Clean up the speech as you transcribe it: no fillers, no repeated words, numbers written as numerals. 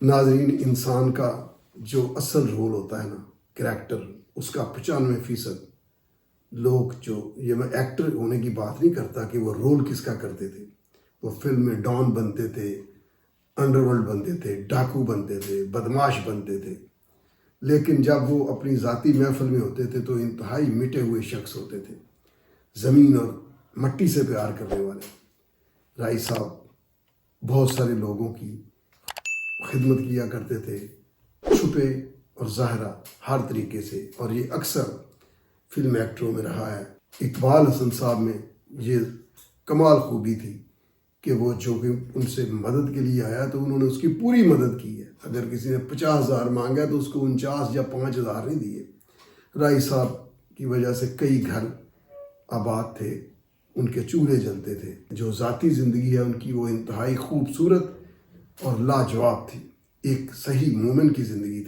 ناظرین، انسان کا جو اصل رول ہوتا ہے نا، کریکٹر، اس کا 95% لوگ جو، یہ میں ایکٹر ہونے کی بات نہیں کرتا کہ وہ رول کس کا کرتے تھے، وہ فلم میں ڈان بنتے تھے، انڈر ورلڈ بنتے تھے، ڈاکو بنتے تھے، بدماش بنتے تھے، لیکن جب وہ اپنی ذاتی محفل میں ہوتے تھے تو انتہائی مٹے ہوئے شخص ہوتے تھے، زمین اور مٹی سے پیار کرنے والے۔ رائی صاحب بہت سارے لوگوں کی خدمت کیا کرتے تھے، چھپے اور ظاہرہ ہر طریقے سے، اور یہ اکثر فلم ایکٹروں میں رہا ہے۔ اقبال حسن صاحب میں یہ کمال خوبی تھی کہ وہ جو کہ ان سے مدد کے لیے آیا تو انہوں نے اس کی پوری مدد کی ہے۔ اگر کسی نے 50,000 مانگا تو اس کو 49 یا 5,000 نہیں دیے۔ رائی صاحب کی وجہ سے کئی گھر آباد تھے، ان کے چولہے جلتے تھے۔ جو ذاتی زندگی ہے ان کی، وہ انتہائی خوبصورت اور لاجواب تھی، ایک صحیح مومن کی زندگی تھی۔